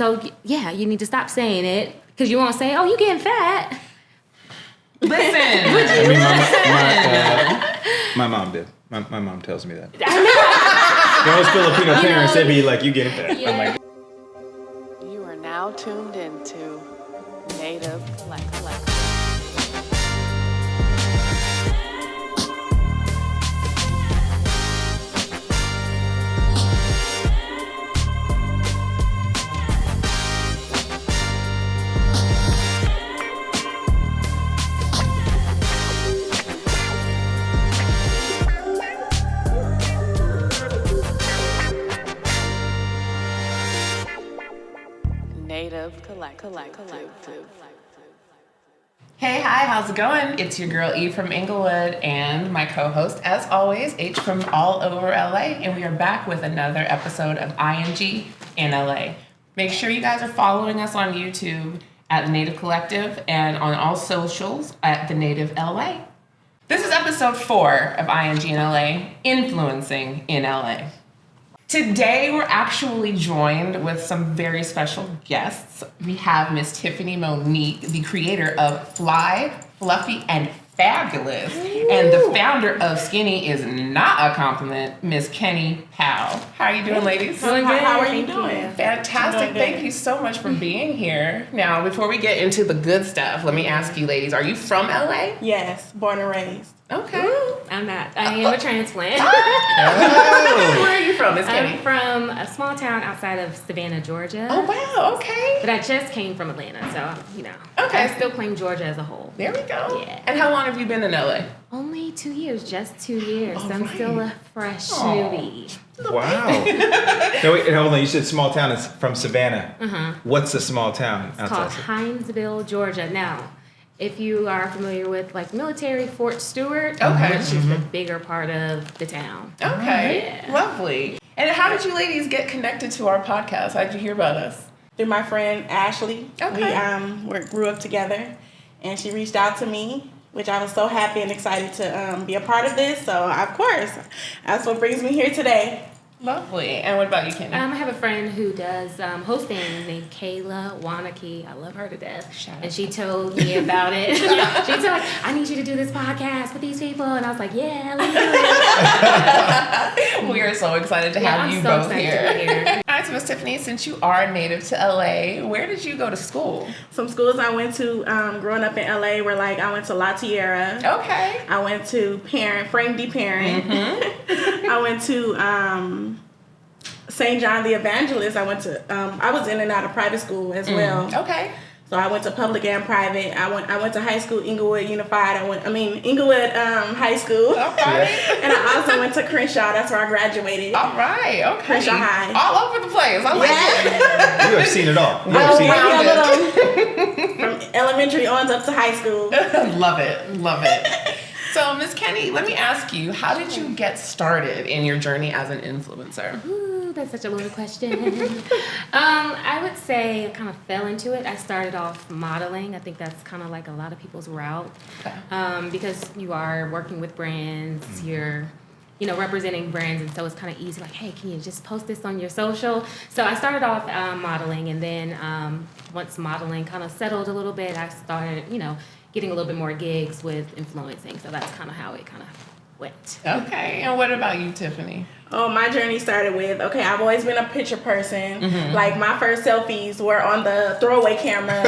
So, yeah, you need to stop saying it because you won't say, oh, you getting fat. Listen. My mom did. My mom tells me that. Those Filipino parents, they'd be like, you getting fat. Yeah. I'm like, You are now tuned into Native Collect. Native Collective. Hey, hi, how's it going? It's your girl E from Inglewood and my co-host, as always, H from all over LA, and we are back with another episode of ING in LA. Make sure you guys are following us on YouTube at The Native Collective and on all socials at The Native LA. This is episode 4 of ING in LA, Influencing in LA. Today, we're actually joined with some very special guests. We have Miss Tiffany Monique, the creator of Fly, Fluffy, and Fabulous, and the founder of Skinny is not a compliment, Miss Kenny Powell. How are you doing, ladies? Doing good. How are you doing? Fantastic. Thank you so much for being here. Now, before we get into the good stuff, let me ask you, ladies, are you from LA? Yes, born and raised. Okay. I'm not. I am a transplant. Where are you from, Miss Kenny? I'm from a small town outside of Savannah, Georgia. Oh, wow. Okay. But I just came from Atlanta, so, Okay. I still claim Georgia as a whole. There we go. Yeah. And how long have you been in LA? Only 2 years, just 2 years. All So I'm right. still a fresh Aw. newbie. wow. No, wait, hold on. You said small town is from Savannah. What's the small town It's called outside? Hinesville, Georgia. Now, if you are familiar with like military, Fort Stewart, Okay. which is the bigger part of the town. Okay. Yeah. Lovely. And how did you ladies get connected to our podcast? How did you hear about us? Through my friend Ashley. Okay. We grew up together, and she reached out to me, which I was so happy and excited to be a part of this. So, of course, that's what brings me here today. Lovely. And what about you, Kenny? I have a friend who does hosting named Kayla Wanakee. I love her to death. Shout out. And she told me about it. She told me, I need you to do this podcast with these people. And I was like, yeah, let's do it. We are so excited to have I'm you so both excited here. to be here. All right, so Miss Tiffany, since you are native to LA, where did you go to school? Some schools I went to growing up in LA were like, I went to La Tierra. Okay. I went to Frank D. Parent. I went to St. John the Evangelist. I went to I was in and out of private school as well. Okay. So I went to public and private. I went to high school, Inglewood Unified. Inglewood High School. Okay. And I also went to Crenshaw. That's where I graduated. All right. Okay. Crenshaw High. All over the place. I like it. You have seen it all. You I have seen love it. From elementary on up to high school. Love it. Love it. So, Miss Kenny, let me ask you, how did you get started in your journey as an influencer? Ooh, that's such a loaded question. I would say I kind of fell into it. I started off modeling. I think that's kind of like a lot of people's route. Okay. Because you are working with brands, you're representing brands, and so it's kind of easy, like, hey, can you just post this on your social? So I started off modeling, and then once modeling kind of settled a little bit, I started, getting a little bit more gigs with influencing. So that's kind of how it kind of went. Okay. And what about you, Tiffany? Oh, my journey started with, I've always been a picture person. Like, my first selfies were on the throwaway camera.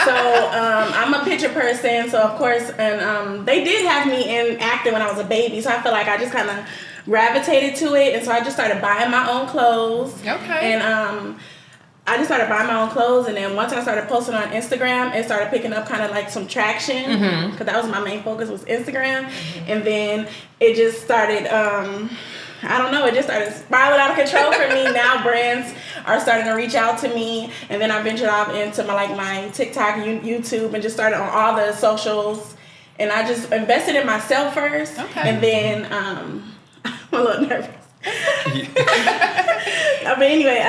So, I'm a picture person. So, of course, and they did have me in acting when I was a baby. So, I feel like I just kind of gravitated to it. And so, I just started buying my own clothes. Okay. And I just started buying my own clothes, and then once I started posting on Instagram, it started picking up kind of like some traction, because that was my main focus, was Instagram. And then it just started, it just started spiraling out of control for me. Now brands are starting to reach out to me, and then I ventured off into my TikTok, YouTube, and just started on all the socials. And I just invested in myself first, and then I'm a little nervous. But anyway,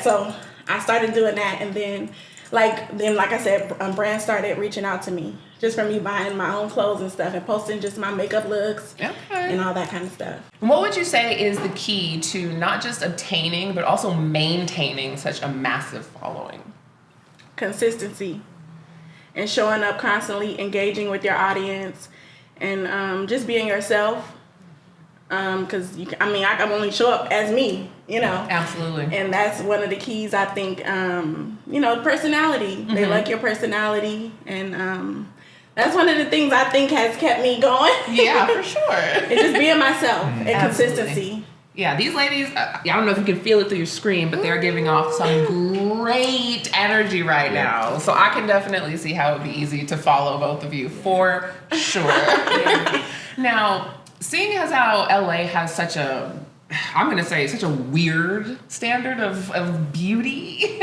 so I started doing that, and then then like I said, brands started reaching out to me just from me buying my own clothes and stuff and posting just my makeup looks and all that kind of stuff. What would you say is the key to not just obtaining but also maintaining such a massive following? Consistency and showing up constantly, engaging with your audience, and just being yourself. Because I can only show up as me, Absolutely. And that's one of the keys, I think. Personality. Mm-hmm. They like your personality, and that's one of the things I think has kept me going. Yeah, for sure. It's just being myself and Absolutely. Consistency. Yeah, these ladies, I don't know if you can feel it through your screen, but they're giving off some great energy right now. So I can definitely see how it would be easy to follow both of you, for sure. Now, seeing as how LA has such a weird standard of beauty,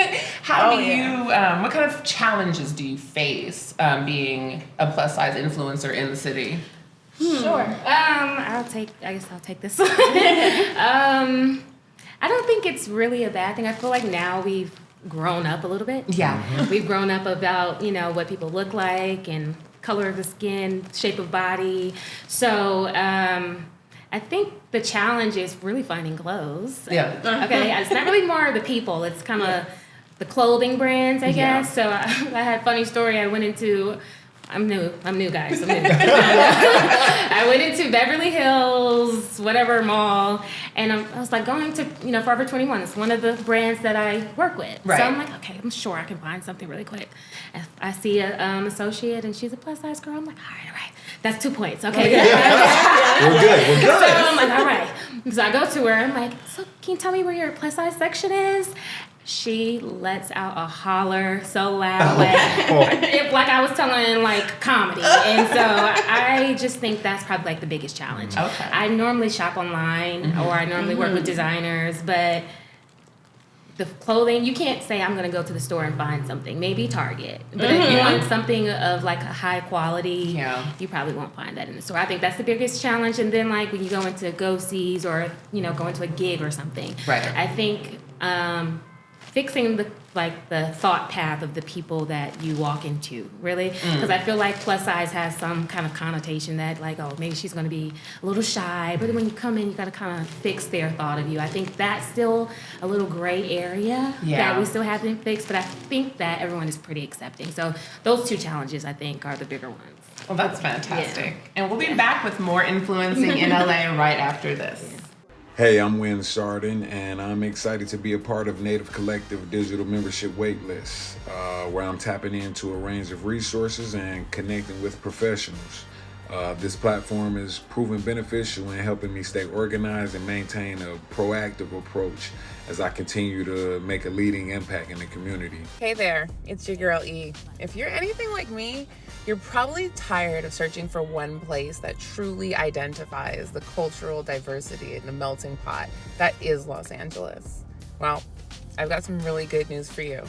what kind of challenges do you face being a plus size influencer in the city? Sure. I guess I'll take this one. I don't think it's really a bad thing. I feel like now we've grown up a little bit. Yeah. We've grown up about, what people look like and color of the skin, shape of body. So, I think the challenge is really finding clothes. Yeah. Okay. It's not really more the people. It's kind of the clothing brands, I guess. So I had a funny story. I'm new, guys. I'm new. I went into Beverly Hills, whatever mall, and I was like going to, Forever 21. It's one of the brands that I work with. Right. So I'm like, okay, I'm sure I can find something really quick. And I see an associate, and she's a plus size girl. I'm like, all right. That's 2 points. Okay. We're good. So I'm like, all right. So I go to her. I'm like, so can you tell me where your plus size section is? She lets out a holler so loud, like I was telling like comedy. And so I just think that's probably like the biggest challenge. Okay. I normally shop online or I normally work with designers, but the clothing, you can't say I'm going to go to the store and find something. Maybe Target. But if you want something of like a high quality, you probably won't find that in the store. I think that's the biggest challenge. And then like when you go into go-sees or, go into a gig or something. Right. I think fixing the thought path of the people that you walk into, really. Because I feel like plus size has some kind of connotation that like, oh, maybe she's going to be a little shy. But when you come in, you got to kind of fix their thought of you. I think that's still a little gray area that we still haven't fixed. But I think that everyone is pretty accepting. So those two challenges, I think, are the bigger ones. Well, that's fantastic. And we'll be back with more influencing in LA right after this. Hey, I'm Wynn Sardin, and I'm excited to be a part of Native Collective Digital Membership Waitlist, where I'm tapping into a range of resources and connecting with professionals. This platform is proven beneficial in helping me stay organized and maintain a proactive approach as I continue to make a leading impact in the community. Hey there, it's your girl E. If you're anything like me, you're probably tired of searching for one place that truly identifies the cultural diversity in the melting pot that is Los Angeles. Well, I've got some really good news for you.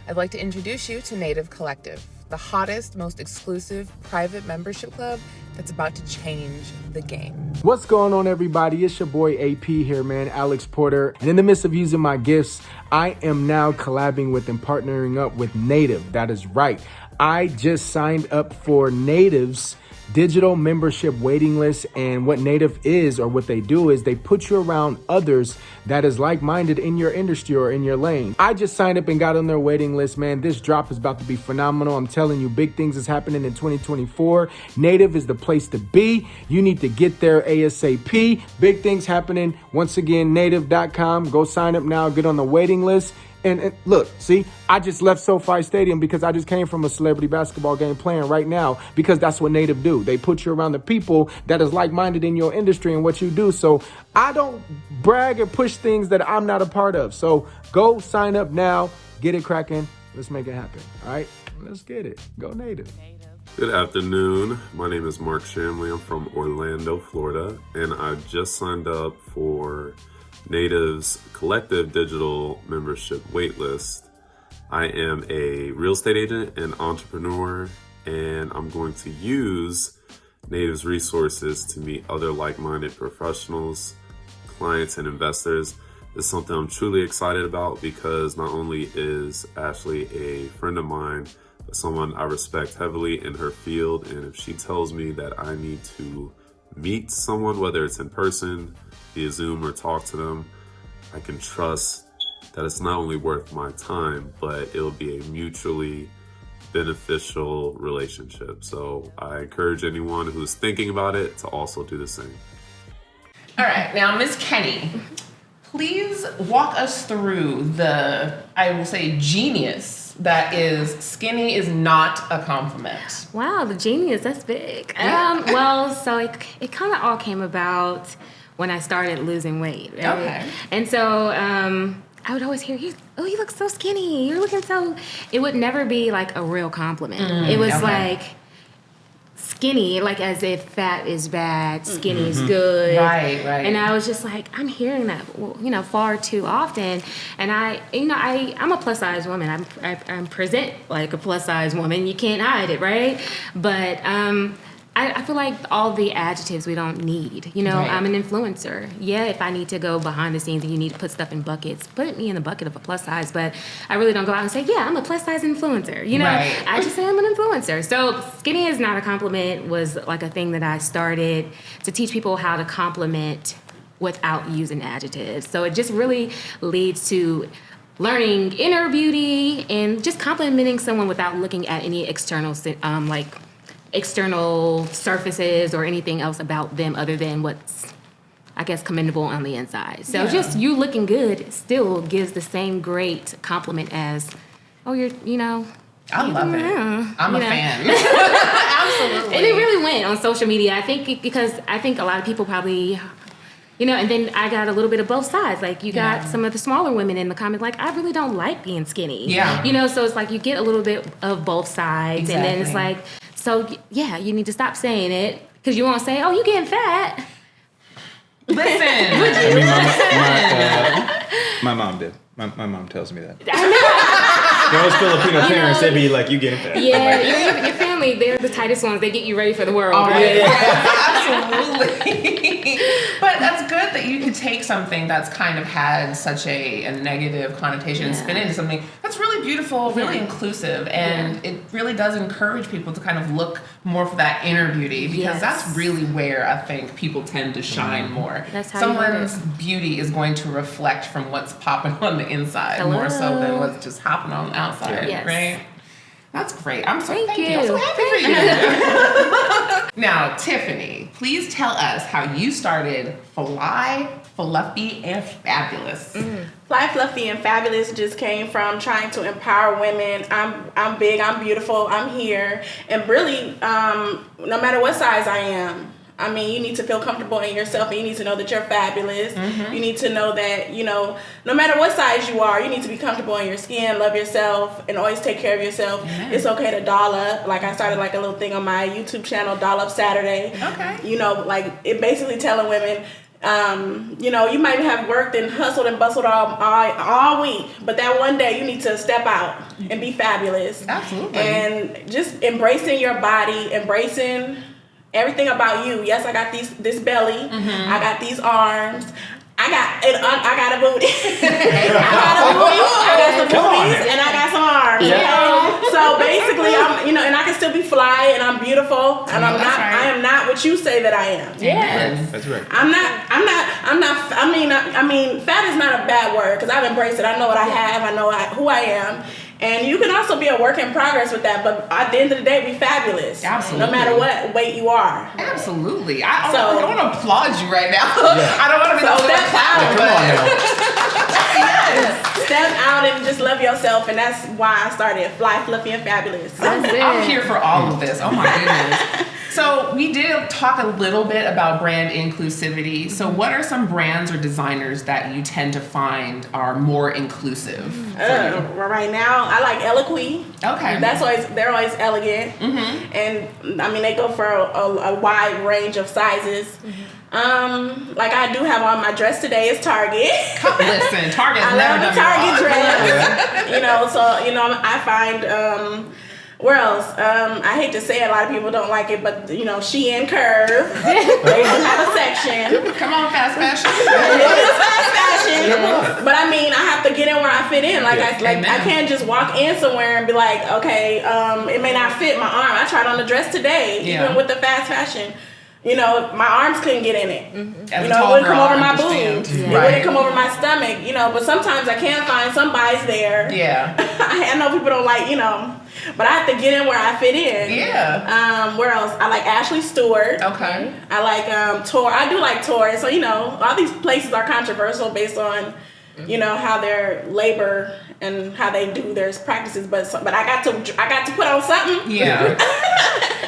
I'd like to introduce you to Native Collective, the hottest, most exclusive private membership club that's about to change the game. What's going on, everybody? It's your boy AP here, man, Alex Porter. And in the midst of using my gifts, I am now collabing with and partnering up with Native. That is right. I just signed up for Native's digital membership waiting list. And what Native is, or what they do, is they put you around others that is like-minded in your industry or in your lane. I just signed up and got on their waiting list, man. This drop is about to be phenomenal. I'm telling you, big things is happening in 2024. Native is the place to be. You need to get there ASAP. Big things happening. Once again, native.com. Go sign up now. Get on the waiting list. And look, see, I just left SoFi Stadium because I just came from a celebrity basketball game playing right now, because that's what Native do. They put you around the people that is like-minded in your industry and what you do. So I don't brag or push things that I'm not a part of. So go sign up now, get it cracking. Let's make it happen. All right, let's get it. Go Native. Good afternoon. My name is Mark Shamley. I'm from Orlando, Florida, and I just signed up for Native's Collective Digital Membership Waitlist. I am a real estate agent and entrepreneur, and I'm going to use Native's resources to meet other like-minded professionals, clients, and investors is something I'm truly excited about because not only is Ashley a friend of mine, but someone I respect heavily in her field. And if she tells me that I need to meet someone, whether it's in person, via Zoom, or talk to them, I can trust that it's not only worth my time, but it'll be a mutually beneficial relationship. So I encourage anyone who's thinking about it to also do the same. All right, now Ms. Kenny, please walk us through the, I will say, genius that is skinny is not a compliment. Wow, the genius, that's big. Yeah. Well, so it kind of all came about when I started losing weight. Right? Okay. And so I would always hear, you look so skinny. You're looking so... It would never be like a real compliment. It was like skinny, like as if fat is bad, skinny is good. Right. And I was just like, I'm hearing that, far too often. And I'm a plus size woman. I present like a plus size woman. You can't hide it, right? But I feel like all the adjectives we don't need. Right. I'm an influencer. Yeah, if I need to go behind the scenes and you need to put stuff in buckets, put me in the bucket of a plus size. But I really don't go out and say, yeah, I'm a plus size influencer. Right. I just say I'm an influencer. So skinny is not a compliment was like a thing that I started to teach people how to compliment without using adjectives. So it just really leads to learning inner beauty and just complimenting someone without looking at any external surfaces or anything else about them other than what's, I guess, commendable on the inside. So just you looking good still gives the same great compliment as, I love it. I'm a fan. Absolutely. And it really went on social media. I think because a lot of people probably... and then I got a little bit of both sides. Like, you got some of the smaller women in the comments, like, I really don't like being skinny. Yeah. So it's like you get a little bit of both sides. Exactly. And then it's like, you need to stop saying it because you won't say, oh, you getting fat. Listen. My mom did. My mom tells me that. Those Filipino parents, they be like, you getting fat. Yeah, your family, they're the tightest ones. They get you ready for the world. Right? Absolutely. But that's good that you can take something that's kind of had such a negative connotation and spin it into something that's really beautiful, really inclusive, and it really does encourage people to kind of look more for that inner beauty because that's really where I think people tend to shine more. That's how someone's beauty is going to reflect from what's popping on the inside more so than what's just happening on the outside, right? That's great. I'm so thank you. I'm so happy for you. Now, Tiffany, please tell us how you started Fly, Fluffy, and Fabulous. Fly, Fluffy, and Fabulous just came from trying to empower women. I'm big, I'm beautiful, I'm here, and really, no matter what size I am. I mean, you need to feel comfortable in yourself, and you need to know that you're fabulous. You need to know that, no matter what size you are, you need to be comfortable in your skin, love yourself, and always take care of yourself. It's okay to doll up. Like, I started like a little thing on my YouTube channel, Doll Up Saturday. Okay. Like, it basically telling women, you might have worked and hustled and bustled all week, but that one day you need to step out and be fabulous. Absolutely. And just embracing your body, embracing everything about you. Yes, I got this belly. I got these arms. I got a booty. I got some booties and I got some arms. So basically, and I can still be fly and I'm beautiful and I am not what you say that I am. Yes, that's right. I'm not. I mean, fat is not a bad word because I've embraced it. I know what I have. I know who I am. And you can also be a work in progress with that, but at the end of the day, be fabulous. Absolutely. No matter what weight you are. Absolutely. I want to applaud you right now. I don't want to be the only one clapping, but step out and just love yourself, and that's why I started Fly, Fluffy, and Fabulous. I'm here for all of this. Oh my goodness. So we did talk a little bit about brand inclusivity. So what are some brands or designers that you tend to find are more inclusive? Right now, I like Eloquii. Okay. They're always elegant. And I mean, they go for a wide range of sizes. Like I do have on my dress today is Target. Listen, Target's I never love done the Target me wrong. dress. I find Where else? I hate to say it, a lot of people don't like it, but you know, Shein Curve, they do have a section. Come on, fast fashion. It is fast fashion, but I mean, I have to get in where I fit in. Like I can't just walk in somewhere and be like, okay, it may not fit my arm. I tried on the dress today, even with the fast fashion. You know, my arms couldn't get in it. Mm-hmm. You know, it wouldn't come over my boobs. It wouldn't come over my stomach. You know, but sometimes I can find somebody's there. Yeah. I know people don't like, you know, but I have to get in where I fit in. Yeah. Where else? I like Ashley Stewart. Okay. I like Tor. I do like Tor. So, you know, all these places are controversial based on, you know, how their labor and how they do their practices. But I got to put on something. Yeah.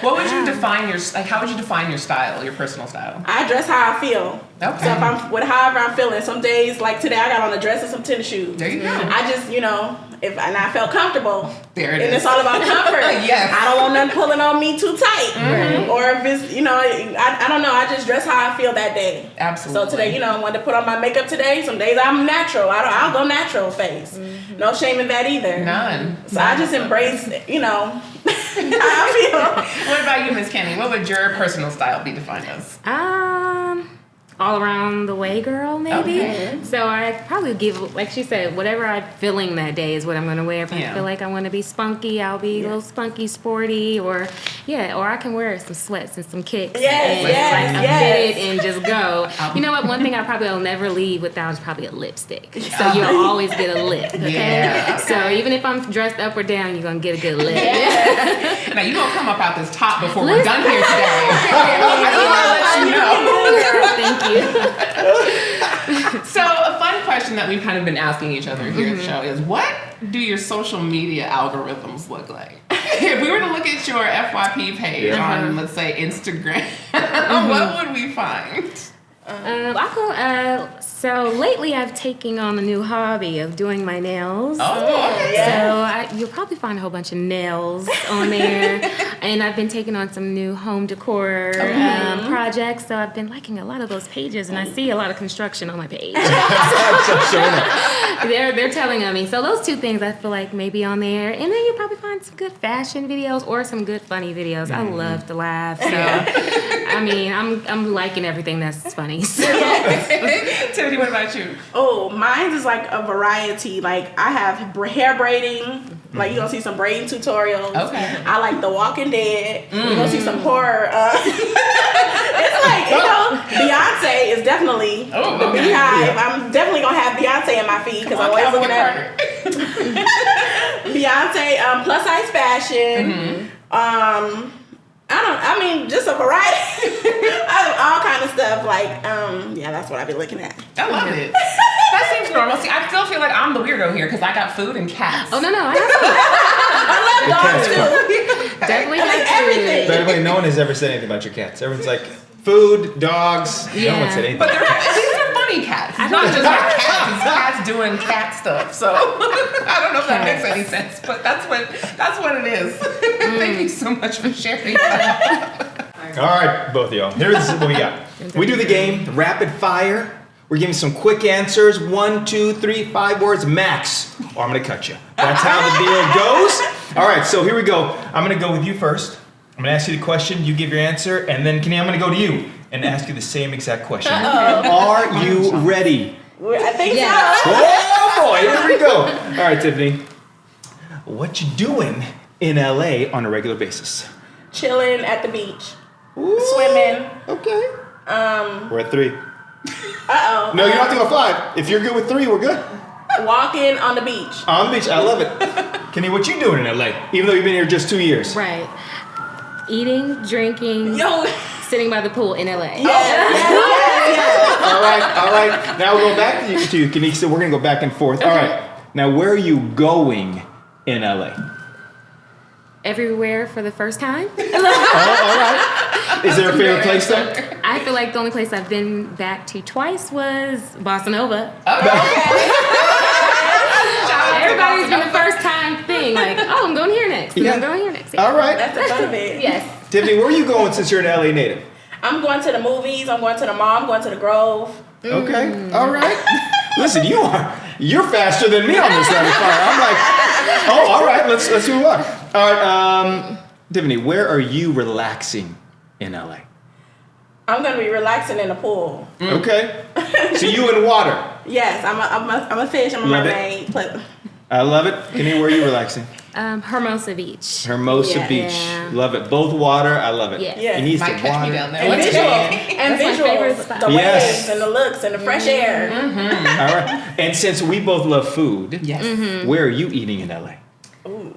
What would you define how would you define your style, your personal style? I dress how I feel. Okay. So if however I'm feeling, some days like today I got on a dress and some tennis shoes. There you go. I just, you know, and I felt comfortable. There it and is. it's all about comfort. Yes. I don't want nothing pulling on me too tight. Or if it's, you know, I don't know. I just dress how I feel that day. Absolutely. So today, you know, I wanted to put on my makeup today. Some days I'm natural. I'll go natural face. No shame in that either. None. So I just embrace, you know, how I feel. What about you, Miss Kenny? What would your personal style be defined as? All around the way girl, maybe. Okay. So I probably give, like she said, whatever I'm feeling that day is what I'm going to wear. If I feel like I want to be spunky, I'll be a little spunky, sporty, or I can wear some sweats and some kicks. Fit it and just go. You know what? One thing I probably will never leave without is probably a lipstick. So you'll always get a lip. Okay? Yeah. So even if I'm dressed up or down, you're going to get a good lip. Now you're going to come up out this top before we're done here today. I just want to let you know. Thank you. So a fun question that we've kind of been asking each other here at the show is, what do your social media algorithms look like? If we were to look at your FYP page on, let's say, Instagram, what would we find? So lately I've taken on a new hobby of doing my nails. Oh, okay. So you'll probably find a whole bunch of nails on there. And I've been taking on some new home decor projects. So I've been liking a lot of those pages, and I see a lot of construction on my page. They're telling on me. So those two things I feel like maybe on there. And then you'll probably find some good fashion videos or some good funny videos. I love to laugh. So I mean, I'm liking everything that's funny. So. Tiffany, what about you? Oh, mine is like a variety. Like I have hair braiding. Like you're gonna see some braiding tutorials. Okay. I like The Walking Dead. You're gonna see some horror. It's like, you know, Beyonce is definitely the Beehive. I'm definitely gonna have Beyonce in my feed because I'm always looking at Beyonce. Plus size fashion. I mean, just a variety of all kind of stuff. Like, that's what I've been looking at. I love it. That seems normal. See, I still feel like I'm the weirdo here because I got food and cats. Oh, no, I have food. I love dogs too. Definitely I like have food. everything. By the way, no one has ever said anything about your cats. Everyone's like, food, dogs. No one said anything. But these are funny cats. It's not just like cats. It's cats doing cat stuff. So I don't know if that makes any sense, but that's what it is. Thank you so much for sharing that. All right, both of y'all. Here's what we got. We do the game, rapid fire. We're giving some quick answers, 1, 2, 3, 5 words max, or I'm gonna cut you. That's how the deal goes. All right, so here we go. I'm gonna go with you first. I'm gonna ask you the question, you give your answer, and then Kenny, I'm gonna go to you and ask you the same exact question. Are you ready? I think so. Oh boy, here we go. All right, Tiffany. What you doing in LA on a regular basis? Chilling at the beach. Swimming. Okay. We're at 3. Uh-oh. No, you don't have to go 5. If you're good with 3, we're good. Walking on the beach. On the beach, I love it. Kenny, what you doing in LA? Even though you've been here just 2 years. Right. Eating, drinking, sitting by the pool in LA. All right. Now we'll go back to you, Kenny. So we're going to go back and forth. Okay. All right. Now, where are you going in LA? Everywhere for the first time. All right. Is there a favorite place there? I feel like the only place I've been back to twice was Bossa Nova. Everybody's been the first time thing. Like, oh, I'm going here next. I'm going here next. All right. That's the fun of it. Yes. Tiffany, where are you going since you're an LA native? I'm going to the movies. I'm going to the mall. I'm going to the Grove. Okay. All right. Listen, you're faster than me on this rapid fire. I'm like, Oh, all right. Let's move on. All right, Tiffany, where are you relaxing in LA? I'm gonna be relaxing in the pool. Okay. So you in water. Yes, I'm a fish. I'm a Love it. mermaid. I love it. Kenny, where are you relaxing? Hermosa Beach. Hermosa Yeah. Beach. Yeah. Love it. Both water. I love it. Yes. Yeah. It needs Might to catch water. me down there. And One visual, day. and That's my favorite visuals, spot. the Yes. waves and the looks and the fresh air. All right. And since we both love food, Yes. where are you eating in LA? Ooh.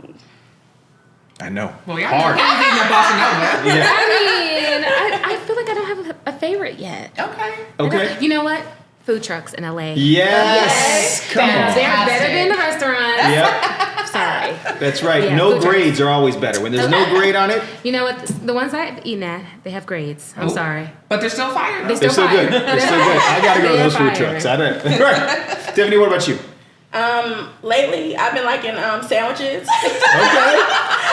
I know. Well, y'all Hard. know eating your bossa nova. Yeah. I mean, I feel like I don't have a favorite yet. Okay. Okay. You know what? Food trucks in LA. Yes. Come on. They're better than the restaurants. Yep. Sorry. That's right. Yeah, No food trucks. grades are always better. When there's no grade on it, You know what? The ones I've eaten at, they have grades. I'm Ooh. sorry. But they're still fire. though. They're they're still good. fire. They're still good. I gotta go to They are those food fire. trucks. I don't. Right. Tiffany, what about you? Lately I've been liking sandwiches. Okay.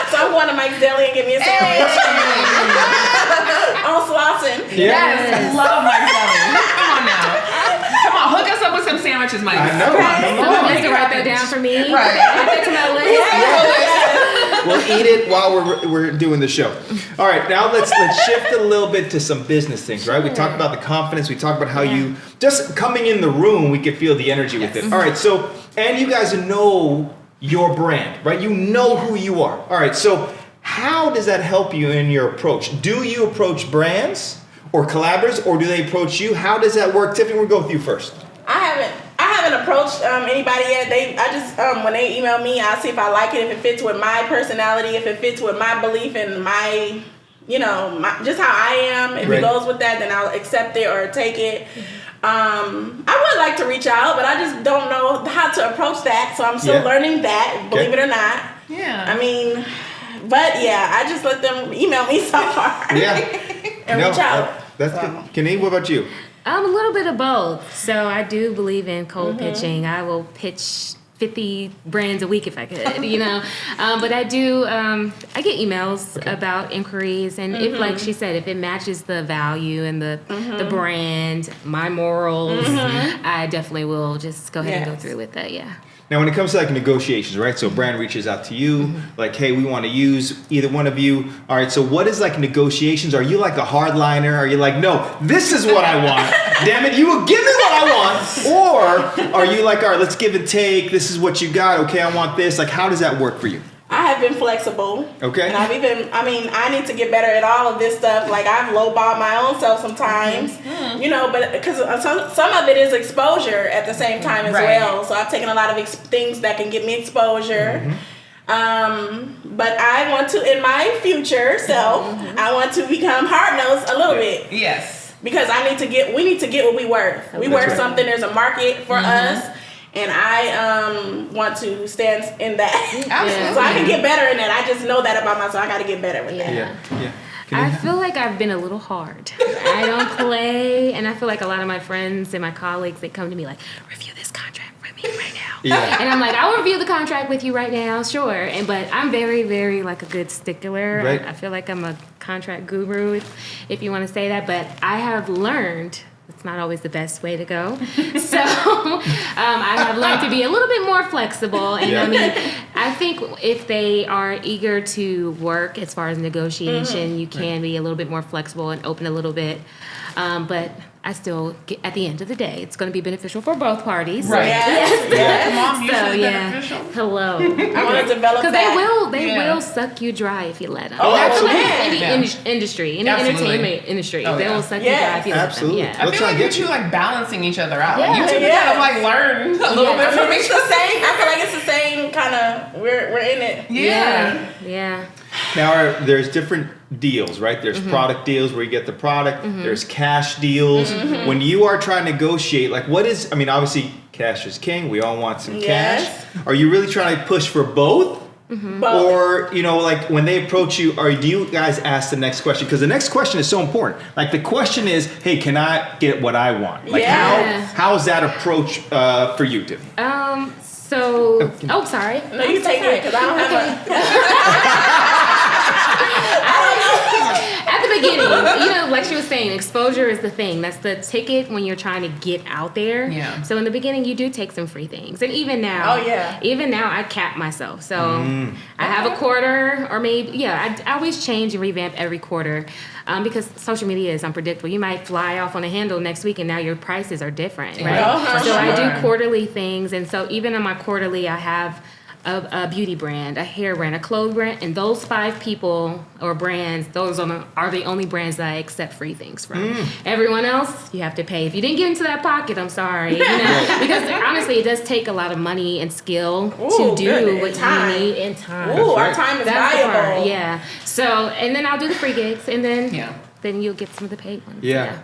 So I'm going to Mike's Deli and get me a sandwich. On Slauson. Yes. Love Mike's Deli. Come on now. Come on, hook us up with some sandwiches, Mike. I know. Someone needs to write that down for me. Right. Add that to my list. We'll eat it while we're doing the show. All right, now let's shift a little bit to some business things, right? We talked about the confidence. We talked about how you just coming in the room, we could feel the energy with it. All right, so and you guys know your brand, right? You know who you are. All right, so how does that help you in your approach? Do you approach brands or collaborators, or do they approach you? How does that work? Tiffany, we'll go with you first. I haven't approached anybody yet. I just when they email me, I'll see if I like it, if it fits with my personality, if it fits with my belief and my, just how I am. If Right. it goes with that, then I'll accept it or take it. I would like to reach out, but I just don't know how to approach that. So I'm still learning that, believe it or not. Yeah. I mean, but yeah, I just let them email me so far. Yeah. And reach out. That's good. Kenny, what about you? A little bit of both. So I do believe in cold pitching. I will pitch 50 brands a week if I could, But I do, I get emails about inquiries. And if, like she said, if it matches the value and the brand, my morals, I definitely will just go ahead and go through with that, yeah. Now, when it comes to like negotiations, right? So a brand reaches out to you, like, hey, we want to use either one of you. All right, so what is like negotiations? Are you like a hardliner? Are you like, no, this is what I want. Damn it, you will give me what I want. Or are you like, all right, let's give and take. This is what you got. Okay, I want this. Like, how does that work for you? I have been flexible. Okay. And I need to get better at all of this stuff. Like, I've lowballed my own self sometimes, but because some of it is exposure at the same time as well. So I've taken a lot of things that can give me exposure. But I want to, in my future self, I want to become hard-nosed a little bit. Yes. Because we need to get what we worth. We worth something. There's a market for us. And I want to stand in that. Absolutely. So I can get better in that. I just know that about myself. I got to get better with that. Yeah. I feel like I've been a little hard. I don't play, and I feel like a lot of my friends and my colleagues, they come to me like, review this contract with me right now. Yeah. And I'm like, I'll review the contract with you right now, sure. But I'm very, very like a good stickler. Right. I feel like I'm a contract guru, if you want to say that. But I have learned it's not always the best way to go. So I have learned to be a little bit more flexible. And I mean, I think if they are eager to work as far as negotiation, you can be a little bit more flexible and open a little bit. But I still, at the end of the day, it's going to be beneficial for both parties. Right. Yes. Mom, So usually yeah, beneficial. hello. I want to develop Because that. they will suck you dry if you let them. Oh, I feel like absolutely. any industry, any Absolutely. entertainment industry, Oh, they yeah. will suck you dry if you let Absolutely. them. Yeah. I Let's feel try like to you get two you. like balancing each other out. Yeah. Like, you two kind of like learn a little bit from It's each the other. same. I feel like it's the same kind of. We're in it. Yeah. Now, there's different deals, right? There's product deals where you get the product. There's cash deals. When you are trying to negotiate, like obviously cash is king. We all want some Yes. cash. Are you really trying to push for both? Both. Or, like when they approach you, do you guys ask the next question? Because the next question is so important. Like the question is, hey, can I get what I want? Like Yeah. how is that approach for you, Tiffany? Sorry. No, you take it because I don't have a. I the beginning, like she was saying, exposure is the thing. That's the ticket when you're trying to get out there. Yeah. So in the beginning, you do take some free things. And even now, I cap myself. So I have a quarter or maybe, I always change and revamp every quarter because social media is unpredictable. You might fly off on a handle next week and now your prices are different, right? So I do quarterly things. And so even on my quarterly, I have a beauty brand, a hair brand, a clothes brand, and those 5 people or brands, those are the only brands that I accept free things from. Everyone else, you have to pay. If you didn't get into that pocket, I'm sorry. Because honestly, it does take a lot of money and skill to do what you need in time. Ooh, our time is valuable. Yeah. So, and then I'll do the free gigs, and then you'll get some of the paid ones. Yeah.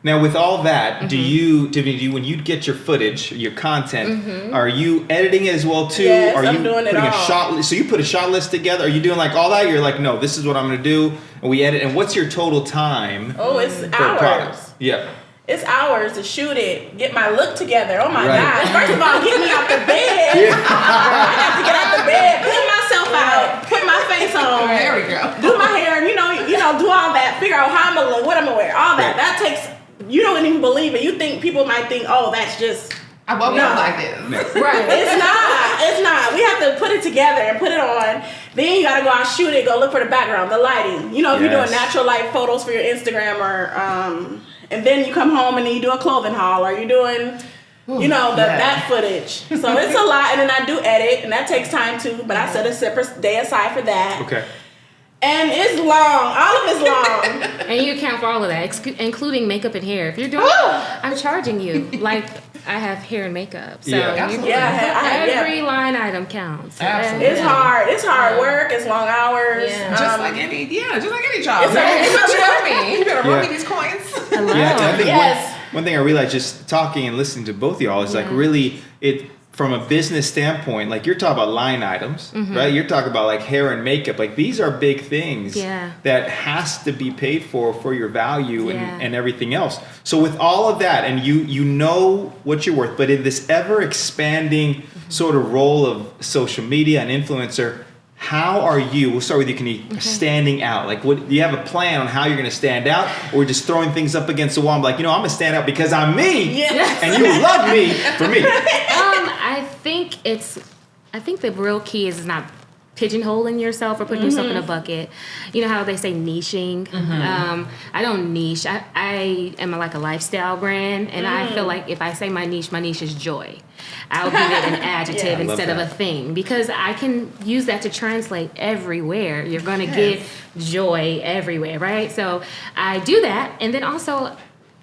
Now, with all that, do you, Tiffany, when you get your footage, your content, are you editing it as well too? Yes, are I'm you doing putting it a all. shot list? So you put a shot list together? Are you doing like all that? You're like, no, this is what I'm going to do, and we edit. And what's your total time? Oh, it's for a product? hours. Yeah. It's hours to shoot it, get my look together. Oh my God. First of all, get me out the bed. I got to get out the bed, put myself out, put my face on. There we go. Do my hair, and do all that. Figure out how I'm going to look, what I'm going to wear, all that. That takes, you don't even believe it. You think, people might think, oh, that's just. I woke up like this. Right. It's not. We have to put it together and put it on. Then you got to go out, shoot it, go look for the background, the lighting. If you're doing natural light photos for your Instagram or, and then you come home and then you do a clothing haul or you're doing, that footage. So it's a lot. And then I do edit and that takes time too, but I set a separate day aside for that. Okay. And it's long. All of it's long. And you account for all of that, including makeup and hair. If you're doing, I'm charging you. Like, I have hair and makeup. So every line item counts. Absolutely. It's hard. It's hard work. It's long hours. Yeah. Just like any job. You better run me these coins. Hello. Yeah, I think Yes. one thing I realized just talking and listening to both of y'all is like really from a business standpoint, like you're talking about line items, right? You're talking about like hair and makeup. Like these are big things that has to be paid for your value and everything else. So with all of that, and you know what you're worth, but in this ever expanding sort of role of social media and influencer, how are you, we'll start with you, Kenny, standing out? Like, what do you have a plan on how you're going to stand out? Or just throwing things up against the wall? I'm like, I'm going to stand out because I'm me. Yes. And you love me for me. I think the real key is not pigeonholing yourself or putting yourself in a bucket. You know how they say niching? I don't niche. I am like a lifestyle brand, and I feel like if I say my niche is joy. I'll give it an adjective instead of a thing because I can use that to translate everywhere. You're going to get joy everywhere, right? So I do that, and then also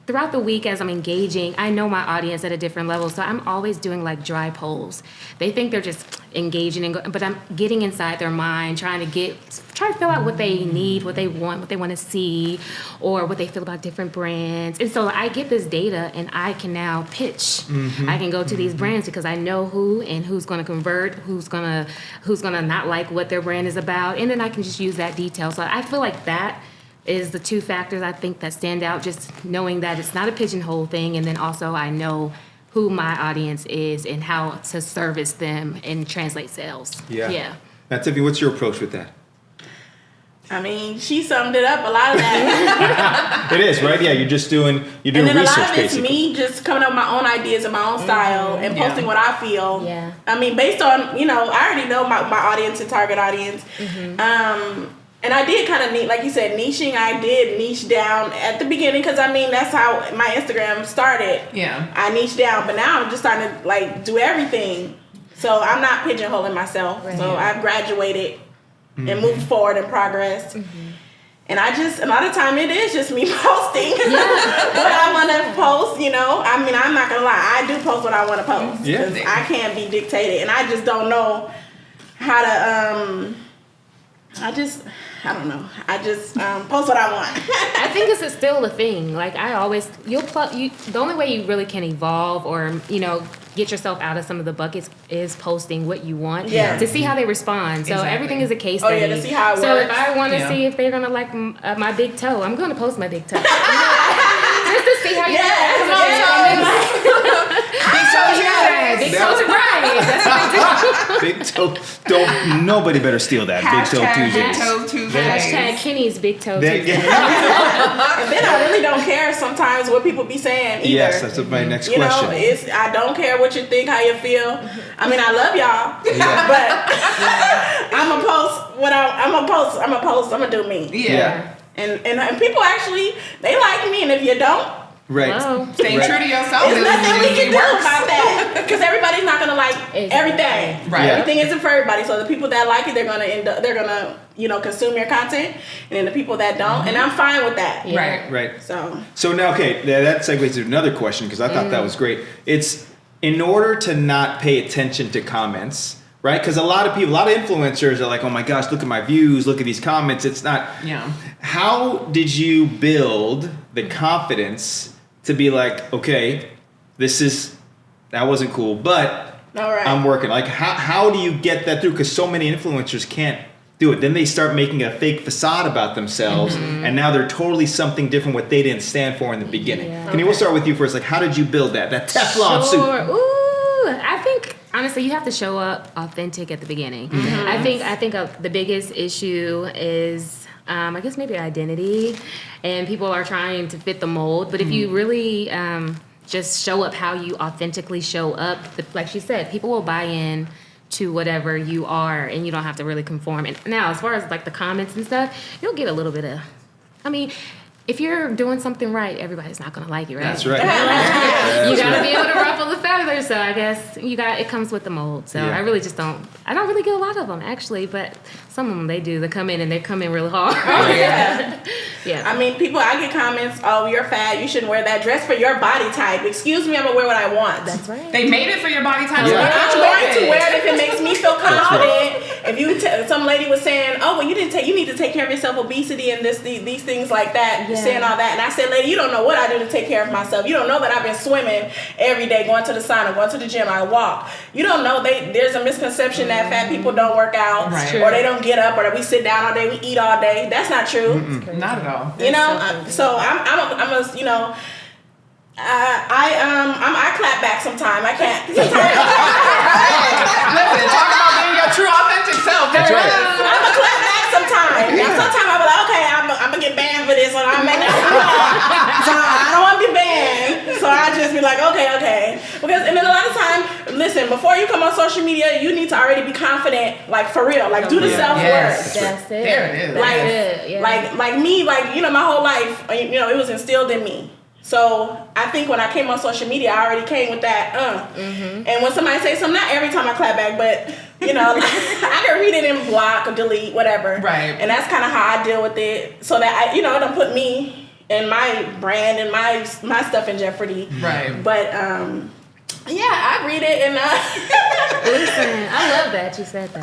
throughout the week as I'm engaging, I know my audience at a different level, so I'm always doing like dry polls. They think they're just engaging, but I'm getting inside their mind, trying to fill out what they need, what they want to see, or what they feel about different brands. And so I get this data, and I can now pitch. I can go to these brands because I know who and who's going to convert, who's going to not like what their brand is about, and then I can just use that detail. So I feel like that is the 2 factors I think that stand out, just knowing that it's not a pigeonhole thing, and then also I know who my audience is and how to service them and translate sales. Yeah. Now, Tiffany, what's your approach with that? I mean, she summed it up, a lot of that. It is, right? Yeah, you're doing and then research, a lot of it's basically. me just coming up with my own ideas and my own style and posting what I feel. Yeah. I mean, based on, I already know my audience and target audience. And I did kind of like you said, niching. I did niche down at the beginning because that's how my Instagram started. Yeah. I niched down, but now I'm just starting to like do everything. So I'm not pigeonholing myself. Right. So I've graduated and moved forward in progress. And a lot of time it is just me posting what I want to post, I'm not going to lie. I do post what I want to post. Because I can't be dictated. And I just don't know how to, I don't know. I just post what I want. I think it's still a thing. Like I always, the only way you really can evolve or get yourself out of some of the buckets is posting what you want to see how they respond. So everything is a case study. To see how it so works. if I want to see if they're gonna like my big toe, I'm gonna post my big toe. Just to see how you Big toes, big toes are right. That's what they do. Big Toe. Don't nobody better steal that. Big Toe Tuesdays. Big Toe Tuesdays. Hashtag Kenny's Big Toe They- Tuesday. And then I really don't care sometimes what people be saying either. Yes, that's my next You question. know, I don't care what you think, how you feel. I mean, I love y'all, Yeah. but I'm gonna post what I'm gonna post. I'm gonna do me. Yeah. And people actually they like me, and if you don't, Right. Hello. Staying Right. true to yourself. there's nothing we can do works. about that because everybody's not gonna like everything. Right. Yeah. Everything isn't for everybody. So the people that like it, they're gonna consume your content, and then the people that don't, and I'm fine with that. Yeah. Right. Right. So Now, okay, that segues to another question because I thought that was great. It's in order to not pay attention to comments, right? Because a lot of influencers are like, oh my gosh, look at my views, look at these comments. It's not. Yeah. How did you build the confidence to be like, okay, that wasn't cool, but all right. I'm working. Like, how do you get that through? Because so many influencers can't do it. Then they start making a fake facade about themselves, and now they're totally something different what they didn't stand for in the beginning. Yeah. Kenny, we'll start with you first. Like, how did you build that Teflon suit? Sure. Ooh, I think honestly, you have to show up authentic at the beginning. I think the biggest issue is. I guess maybe identity, and people are trying to fit the mold. But if you really just show up how you authentically show up, like she said, people will buy in to whatever you are, and you don't have to really conform. And now, as far as like the comments and stuff, you'll get a little bit of. I mean, if you're doing something right, everybody's not gonna like you, right? That's right. You gotta be able to ruffle the feathers. So I guess it comes with the mold. So Yeah. I really just don't. I don't really get a lot of them actually, but some of them they do. They come in and they come in real hard. Oh, yeah. Yeah. I mean, I get comments, oh, you're fat, you shouldn't wear that dress for your body type. Excuse me, I'm gonna wear what I want. That's right. They made it for your body type. Yeah. I'm going to wear it if it makes me feel confident. If some lady was saying, oh, well, you need to take care of yourself, obesity and these things like that, Yeah. saying all that. And I said, lady, you don't know what I do to take care of myself. You don't know that I've been swimming every day, going to the sauna, going to the gym, I walk. You don't know there's a misconception that fat people don't work out, Right. or they don't get up, or that we sit down all day, we eat all day. That's not true. Not at all. You know, I clap back sometime. I can't. Sometimes Listen, talk about being your true authentic self. That's right. I'm a clap back sometimes. Now sometimes I'm like, okay, I'm gonna get banned for this, and I'm making so I don't want to be banned. So I just be like, okay, because and then a lot of time, listen, before you come on social media, you need to already be confident, like for real, like do the Yeah. self work. Yes. That's it. There it is. Like, That's it. Yeah. like me, my whole life, it was instilled in me. So I think when I came on social media, I already came with that. And when somebody says something, not every time I clap back, but I can read it and block or delete, whatever. Right. And that's kind of how I deal with it, so that it don't put me and my brand and my stuff in jeopardy. Right. But yeah, I read it and Listen, I love that you said that.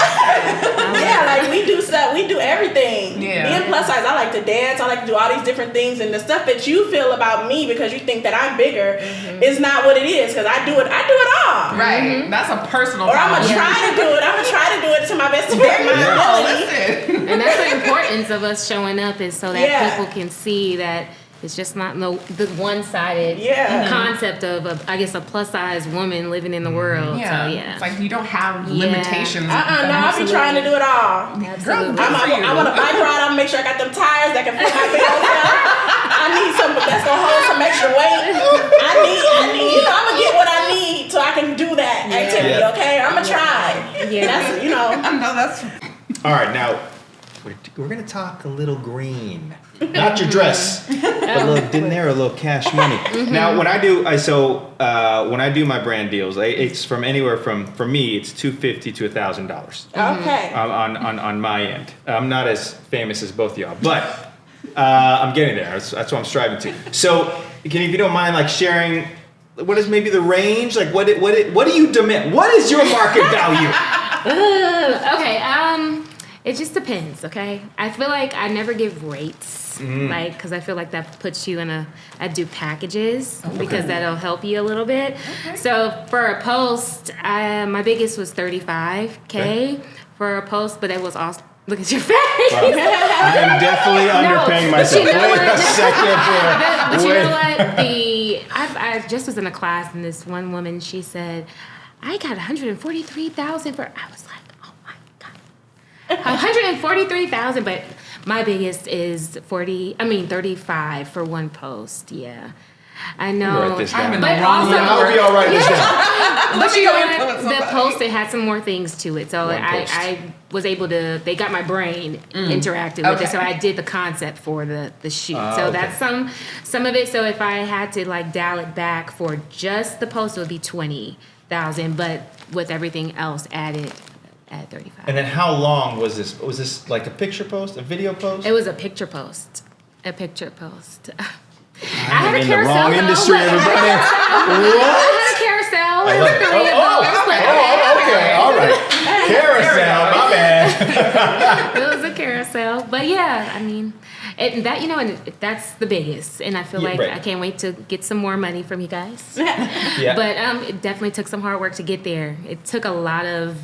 yeah, like we do stuff, we do everything. Yeah. Being plus size, I like to dance, I like to do all these different things, and the stuff that you feel about me because you think that I'm bigger is not what it is, because I do it all. Right. That's a personal Or I'm problem. gonna try to do it. I'm gonna try to do it to my best of my Oh, ability. listen. And that's the importance of us showing up, is so that Yeah. people can see that it's just not the one-sided Yeah. concept of I guess a plus-size woman living in the world. Yeah. So yeah. It's like you don't have Yeah. limitations. No, I be trying to do it all. Absolutely. I want a bike ride. I'm gonna make sure I got them tires that can fit my bills down. I need something that's gonna hold some extra weight. I need, I'm gonna get what I need so I can do that activity. Yeah. Okay, I'm gonna try. Yeah. That's No, that's All right, now we're gonna talk a little green, not your dress, but a little debonair, a little cash money. Now, when I do, when I do my brand deals, it's from anywhere from, for me, it's $250 to $1,000 okay. on my end. I'm not as famous as both of y'all, but I'm getting there. That's what I'm striving to. So, if you don't mind, like sharing, what is maybe the range? Like, what do you demand? What is your market value? Okay. It just depends. Okay. I feel like I never give rates, like, because I feel like that puts you in I do packages because that'll help you a little bit. Okay. So for a post, my biggest was $35K for a post, but it was also. Look at your face. Wow. I'm definitely underpaying myself. But you know Wait a what? second. But you know what? I just was in a class, and this one woman, she said, I got $143,000 for. I was like, 143,000, but my biggest is 35 for one post. Yeah. I know. Write this down. I'm in the But wrong also- I hope y'all write this down. But me you go know what? influence The somebody. post, it had some more things to it. So One post. I was able to, they got my brain interacting with it. Okay. So I did the concept for the shoot. Ah, So okay. that's some of it. So if I had to like dial it back for just the post, it would be 20,000. But with everything else added, at 35. And then how long was this? Was this like a picture post, a video post? It was a picture post. A picture post. I'm in the wrong though. industry, everybody. I had a carousel. I It love was it. 3 of them. It was like, Okay, all right. Carousel, my bad. it was a carousel. But yeah, I mean, and that's the biggest. And I feel Yeah, like right. I can't wait to get some more money from you guys. Yeah. But it definitely took some hard work to get there. It took a lot of,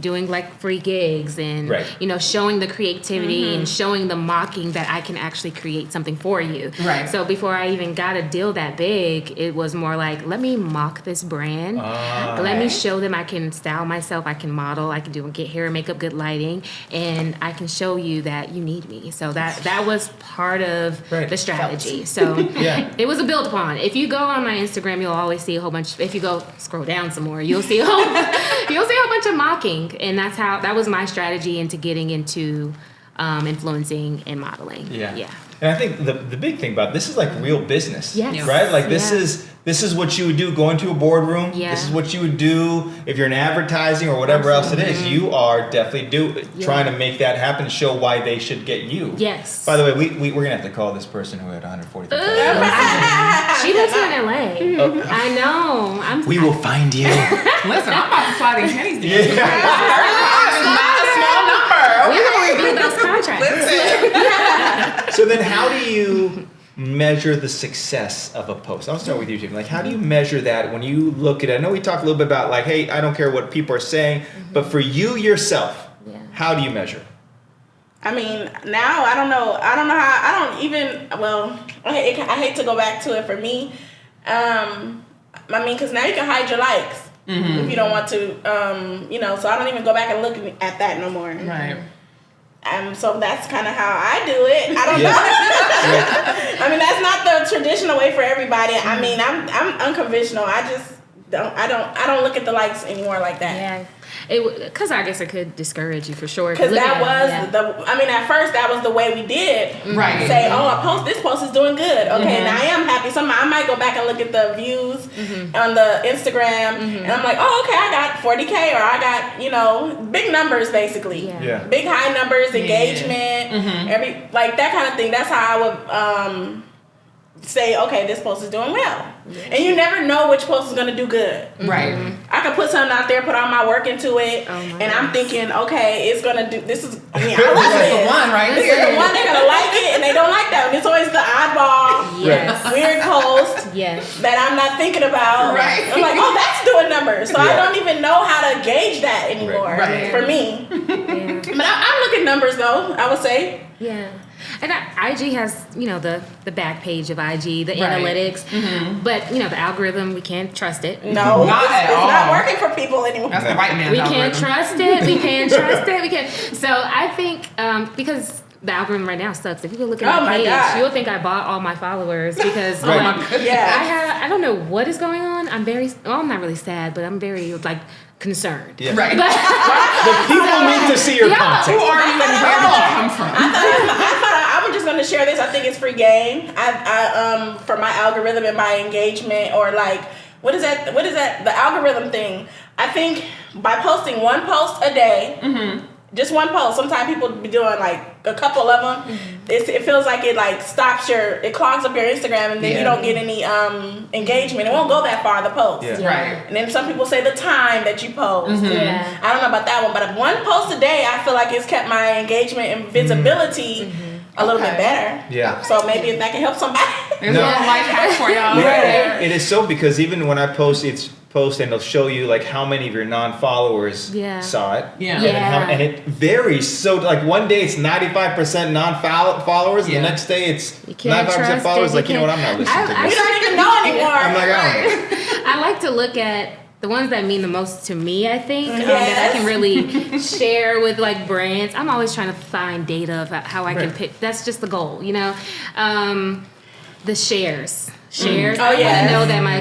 doing like free gigs and, Right. showing the creativity and showing the mocking that I can actually create something for you. Right. So before I even got a deal that big, it was more like, let me mock this brand. Let me show them I can style myself, I can model, I can get hair and makeup, good lighting, and I can show you that you need me. So that was part of Right. the strategy. So Yeah. it was a build upon. If you go on my Instagram, you'll always see a whole bunch. If you go scroll down some more, you'll see a whole bunch of mocking, and that was my strategy into getting into influencing and modeling. Yeah. Yeah. And I think the big thing about this is like real business. Yes. Right? Like this Yeah. is what you would do going to a boardroom. Yeah. This is what you would do if you're in advertising or whatever else it is. You are definitely trying to make that happen, show why they should get you. Yes. By the way, we're gonna have to call this person who had 143. She lives in LA. I know. We will find you. Listen, I'm about to slide in Kenny's DMs. Yeah. It's not a small number. We will review those contracts. Listen. So then how do you measure the success of a post? I'll start with you, Jim. Like, how do you measure that when you look at it? I know we talked a little bit about like, hey, I don't care what people are saying, but for you yourself, how do you measure? I mean, now I don't know how. I don't even. Well, I hate to go back to it for me. I mean, because now you can hide your likes if you don't want to. So I don't even go back and look at that no more. Right. So that's kind of how I do it. I don't know. I mean, that's not the traditional way for everybody. I mean, I'm unconventional. I just don't look at the likes anymore like that. Yeah. Because I guess it could discourage you for sure. Because that was at first that was the way we did. Right. Say, this post is doing good. Okay, and I am happy. I might go back and look at the views on the Instagram, and I'm like, okay, I got 40K, or I got, big numbers basically. Yeah. Big high numbers, engagement, that kind of thing. That's how I would say, okay, this post is doing well. And you never know which post is going to do good. Right. I could put something out there, put all my work into it, and I'm thinking, okay, it's going to do, I love This is this. the one right This is here. the one, they're going to like it, and they don't like that one. It's always the oddball, Yes. weird post Yes. that I'm not thinking about. Right. I'm like, that's doing numbers. So I don't even know how to gauge that anymore Right. for me. Yeah. But I look at numbers, though, I would say. Yeah. And IG has, the back page of IG, the Right. analytics. But, the algorithm, we can't trust it. No, Not it's at not all. working for people anymore. That's the white man's We can't algorithm. trust it. We can't trust it. We can't. So I think because the algorithm right now sucks. If you go look at Oh my my page, God. you'll think I bought all my followers because Right. Yeah. I don't know what is going on. I'm not really sad, but I'm very concerned. Yeah. Right. The people need to see your Who content. are you and where did you come from? I was just going to share this. I think it's free game. I for my algorithm and my engagement, or like, what is that? The algorithm thing. I think by posting one post a day, just one post. Sometimes people be doing like a couple of them. It feels like it stops it clogs up your Instagram, and then you don't get any engagement. It won't go that far, the post. Yeah. Right. And then some people say the time that you post. Yeah. I don't know about that one, but one post a day, I feel like it's kept my engagement and visibility a little bit better. Yeah. So maybe if that can help somebody. There's a little life hack for y'all. Yeah, it is so, because even when I post, and it'll show you like how many of your non-followers saw it. Yeah. And, then and it varies. So like one day it's 95% non-followers, and the next day it's You can't 95% trust followers. it. Like, you know what, I'm not listening to We this. don't even know anymore. I'm like, oh. I like to look at the ones that mean the most to me, I think, that I can really share with like brands. I'm always trying to find data of how I can pick. That's just the goal, you know. The shares. Oh, I want to know that my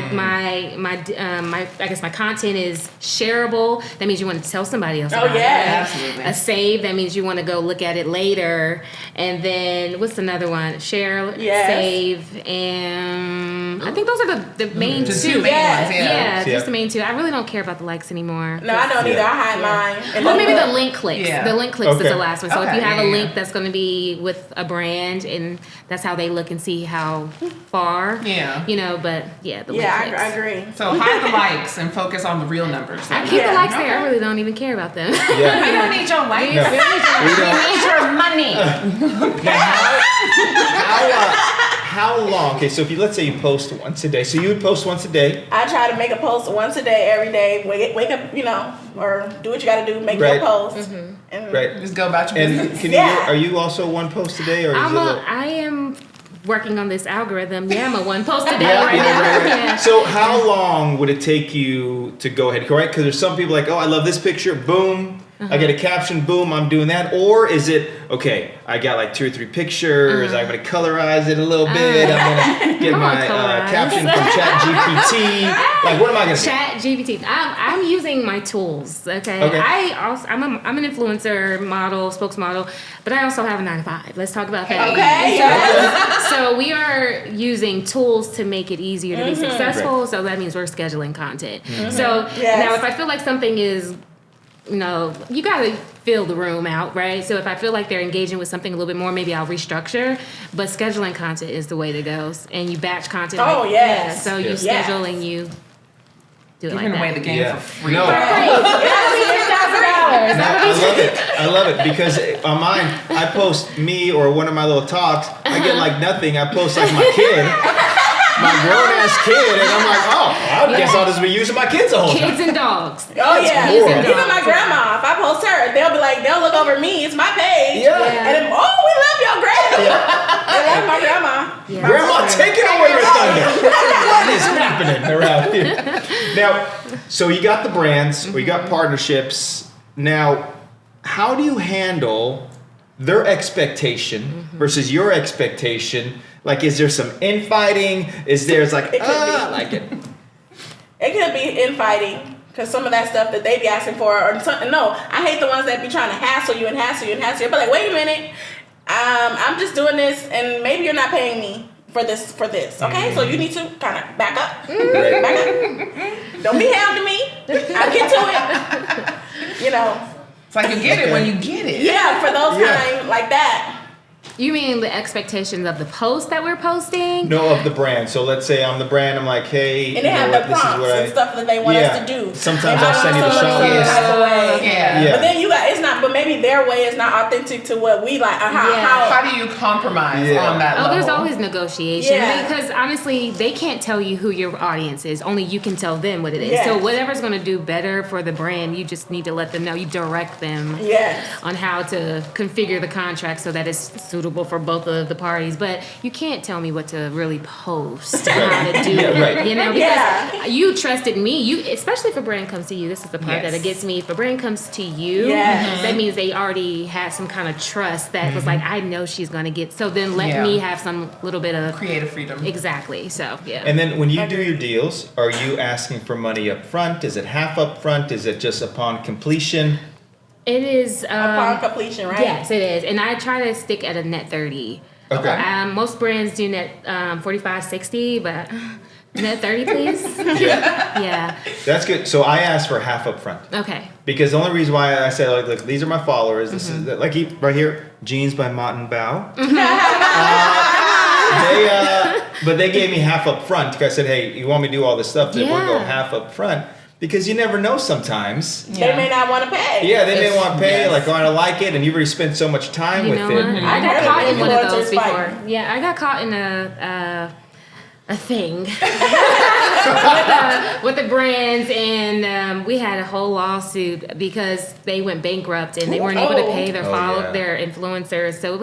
I guess my content is shareable. That means you want to tell somebody else about it. Absolutely. A save, that means you want to go look at it later. And then what's another one? Share, save, and I think those are the main Just two. two main ones, Just the main two. I really don't care about the likes anymore. No, I don't either. I hide mine. And Well, maybe the link clicks. Yeah. The link clicks is Okay. the last one. So if you have a yeah. link that's going to be with a brand, and that's how they look and see how far. Yeah. You know, but the link clicks. I agree. So hide the likes and focus on the real numbers. I keep the likes there. I really don't even care about them. Yeah. We don't need your likes. No. We need your money. How long? Okay, so if let's say you post once a day, so you would post once a day. I try to make a post once a day, every day. Wake up, you know, or do what you got to do. Make your post. And Right. Just go about your And business. are you also one post a day, or is I am working on this algorithm. Yeah, I'm a one post a day Yeah, right yeah, now. right, right. Yeah. So how long would it take you to go ahead, correct? Because there's some people like, oh, I love this picture, boom. I get a caption, boom, I'm doing that. Or is it, okay, I got like 2 or 3 pictures, I'm going to colorize it a little bit, I'm going to get Come on, my colorize. caption from ChatGPT. Like, what am I going to do? Chat GPT. I'm using my tools. Okay. Okay. I'm an influencer, model, spokesmodel, but I also have a 9-to-5. Let's talk about that. Okay. So we are using tools to make it easier to be successful. So that means we're scheduling content. So now if I feel like something is, you know, you got to fill the room out, right? So if I feel like they're engaging with something a little bit more, maybe I'll restructure. But scheduling content is the way to go. And you batch content. Oh, yes. So you Yes. schedule and you do it like Giving that. away the game for free. No. I love it because on mine, I post me or one of my little talks. I get like nothing. I post like my kid, my grown ass kid, and I'm like, oh, I guess I'll just be using my kids the whole time. Kids and dogs. Oh yeah, horrible. even my grandma. If I post her, they'll be like, they'll look over me. It's my page. Yeah. And then, oh, we love your grandma. They love my grandma. Grandma, taking away your thunder. What is happening around here? Now, so you got the brands, or you got partnerships. Now, how do you handle their expectation versus your expectation? Like, is there some infighting? Is there's like, I like it. It could be infighting. Because some of that stuff that they be asking for, or something. No, I hate the ones that be trying to hassle you and hassle you and hassle you. But like, wait a minute, I'm just doing this, and maybe you're not paying me for this. Okay, so you need to kind of back up. Back up. Don't be held to me. I'll get to it. You know. It's like you get it when you get it. Yeah, for those times like that. You mean the expectations of the post that we're posting? No, of the brand. So let's say I'm the brand. I'm like, hey, And they have the prompts and stuff that they want us to do. Sometimes I'll send you the shot some list. type of way. Yeah. But then you got, it's not, but maybe their way is not authentic to what we like. Or How do you compromise on that level? There's always negotiation. Yeah. Because honestly, they can't tell you who your audience is. Only you can tell them what it is. Yes. So whatever's going to do better for the brand, you just need to let them know. You direct them on how to configure the contract so that it's suitable for both of the parties. But you can't tell me what to really post and how to do it. You know, because you trusted me. You, especially if a brand comes to you. This is the part that it gets me. If a brand comes to you, that means they already had some kind of trust that was like, I know she's going to get. So then let me have some little bit of creative freedom. Exactly. So And then when you do your deals, are you asking for money up front? Is it half up front? Is it just upon completion? It is upon completion, right? Yes, it is, and I try to stick at a net 30. Okay. Most brands do net 45, 60, but net 30, please. Yeah. That's good. So I asked for half up front. Okay. Because the only reason why I said, like, look, these are my followers. This is like right here, Jeans by Mott and Bow. But they gave me half up front. Because I said, hey, you want me to do all this stuff? Then we'll go half up front. Because you never know sometimes. They may not want to pay. Yeah, they may want to pay, like, oh, I don't like it, and you've already spent so much time with it. I got caught in one of those before. Yeah, I got caught in a a thing with the brands, and we had a whole lawsuit because they went bankrupt and they weren't able to pay their their influencers. So it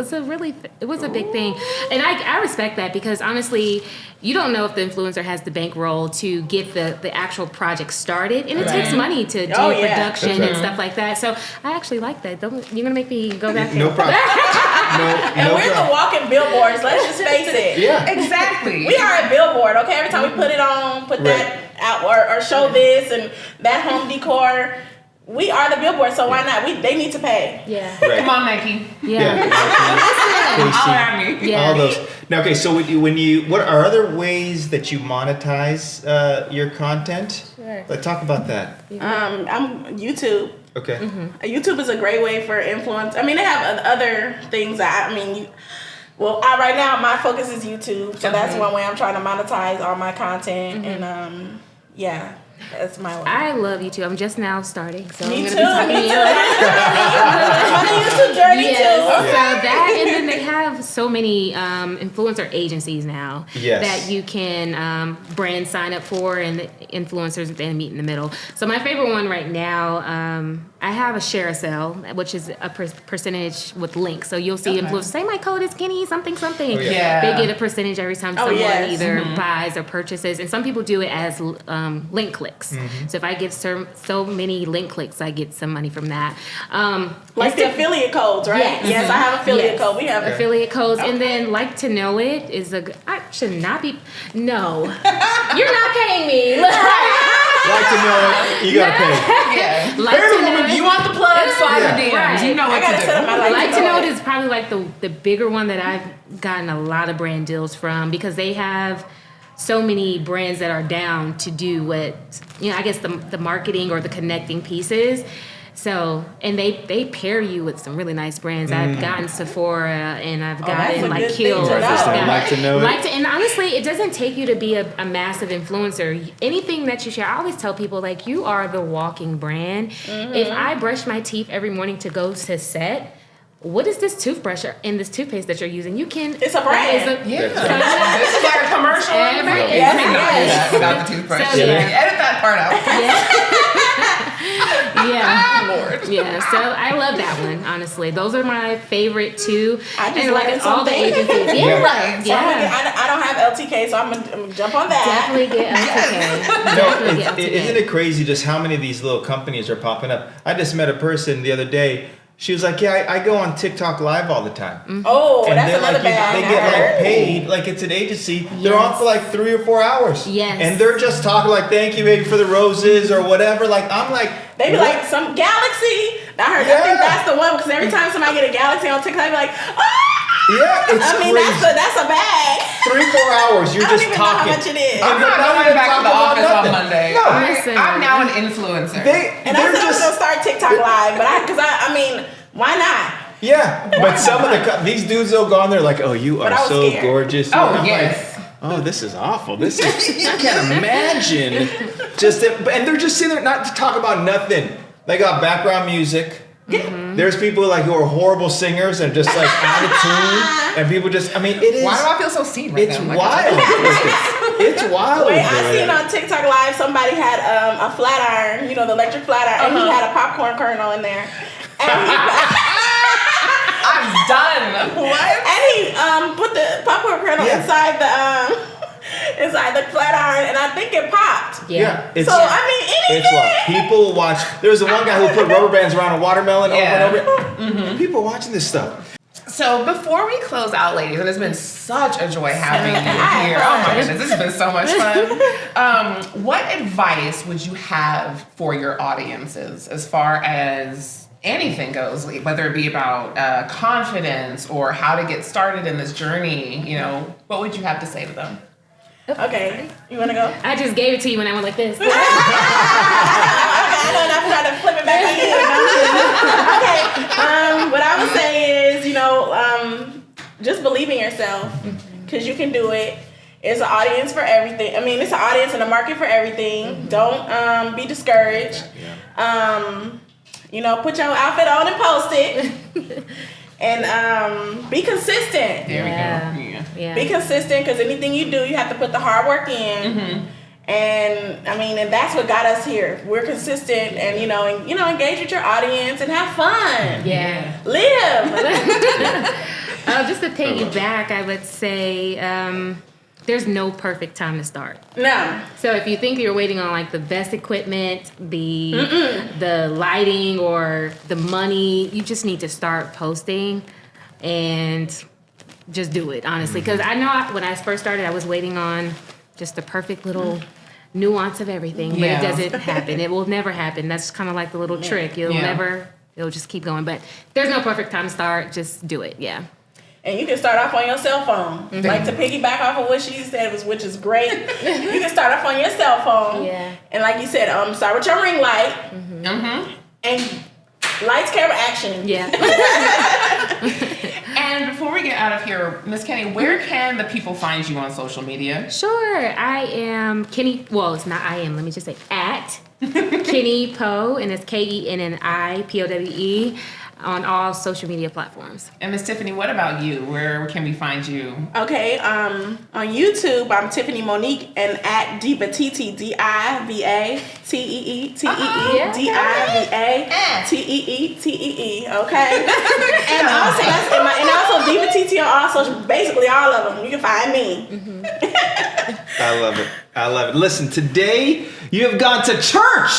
was a big thing, and I respect that because honestly, you don't know if the influencer has the bankroll to get the actual project started, and it takes money to do production and stuff like that. So I actually like that. You're gonna make me go back. No problem. And we're the walking billboards. Let's just face it. Yeah. Exactly. We are a billboard. Okay, every time we put it on, put that out, or show this and that home decor. We are the billboard, so why not? They need to pay. Yeah. Right. Come on, Nike. Yeah. Holler at me. Yeah. All those. Now, okay. So what are other ways that you monetize your content? Sure. Let's talk about that. I'm YouTube. Okay. YouTube is a great way for influence. I mean, they have other things that right now my focus is YouTube, so that's one way I'm trying to monetize all my content, and that's my way. I love YouTube. I'm just now starting, so Me I'm too. gonna be talking to you. I'm on a YouTube journey too. So that, and then they have so many influencer agencies now that you can brand sign up for, and the influencers then meet in the middle. So my favorite one right now, I have a share sale, which is a percentage with links. So you'll see influencers say my code is Kenny something. Oh, yeah. They get a percentage every time someone either buys or purchases, and some people do it as link clicks. So if I get so many link clicks, I get some money from that. Like the affiliate codes, right? Yes, I have affiliate code. We have affiliate codes, and then Like to Know It is I should not be. No, you're not paying me. Like to know it, you gotta pay. Yeah. Like to Know It. You want the plug? Slide the DMs. Right. You know what to do. Like to Know It is probably like the bigger one that I've gotten a lot of brand deals from because they have so many brands that are down to do what, I guess the marketing or the connecting pieces. So, and they pair you with some really nice brands. I've gotten Sephora and I've gotten like Kiehl's. Like to know it. And honestly, it doesn't take you to be a massive influencer. Anything that you share, I always tell people like you are the walking brand. If I brush my teeth every morning to go to set, what is this toothbrush and this toothpaste that you're using? You can. It's a brand. This is like a commercial. Yes. Without the toothbrush. So, Edit that part out. Yeah, so I love that one, honestly. Those are my favorite two. I just and like all the agencies. I don't have LTK, so I'm gonna jump on that. Definitely get LTK. Isn't it crazy just how many of these little companies are popping up? I just met a person the other day. She was like, "Yeah, I go on TikTok Live all the time." Oh, and that's another bad. They get like paid, like it's an agency. They're on for like 3 or 4 hours. Yes. And they're just talking like, "Thank you, baby, for the roses" or whatever. Like I'm like, they be like some Galaxy. I think that's the one because every time somebody get a Galaxy on TikTok, I be like, "Oh." Yeah, it's crazy. That's a bag. 3 or 4 hours, you're just talking. I don't even know how much it is. I'm not going back to the office on Monday. No. I'm now an influencer. And I said I was gonna start TikTok Live, but I mean, why not? Yeah, but some of these dudes will go on there like, "Oh, you are so scared. gorgeous." Oh, yes. Oh, this is awful. This is I can't imagine. And they're just sitting there not to talk about nothing. They got background music. There's people like who are horrible singers and just like out of tune, and people just. I mean, it is. Why do I feel so seen right It's now? wild. It's wild. Wait, I seen on TikTok Live somebody had a flat iron, the electric flat iron, and he had a popcorn kernel in there. And I'm done. What? And he put the popcorn kernel inside the flat iron, and I think it popped. Yeah. So I mean, it's wild. People will watch. There was the one guy who put rubber bands around a watermelon over and over. People are watching this stuff. So before we close out, ladies, and it's been such a joy having you here. Oh my goodness, this has been so much fun. What advice would you have for your audiences as far as anything goes, whether it be about confidence or how to get started in this journey? What would you have to say to them? Okay, you want to go? I just gave it to you when I went like this. Okay, I know I'm trying to flip it back on you. Okay, what I would say is, just believe in yourself because you can do it. It's an audience for everything. I mean, it's an audience and a market for everything. Don't be discouraged. Put your outfit on and post it. And be consistent. There we go. Yeah. Yeah. Be consistent, because anything you do, you have to put the hard work in. And I mean, and that's what got us here. We're consistent, and engage with your audience and have fun. Yeah. Live. Just to piggyback, I would say there's no perfect time to start. No. So if you think you're waiting on like the best equipment, the lighting, or the money, you just need to start posting and just do it, honestly. Because I know when I first started, I was waiting on just the perfect little nuance of everything, but it doesn't happen. It will never happen. That's kind of like the little trick. It'll just keep going. But there's no perfect time to start. Just do it. Yeah. And you can start off on your cell phone. Like, to piggyback off of what she said, which is great. You can start off on your cell phone. Yeah. And like you said, start with your ring light. And lights, camera, action. Yeah. And before we get out of here, Miss Kenny, where can the people find you on social media? Sure. I am Kenny. Well, it's not I am. Let me just say at Kenny Poe, and it's KenniPowe on all social media platforms. And Miss Tiffany, what about you? Where can we find you? Okay, on YouTube, I'm Tiffany Monique, and at Diva TTDIVA TEETEEDIVA okay. And also Diva TT on all social, basically all of them. You can find me. I love it. I love it. Listen, today you have gone to church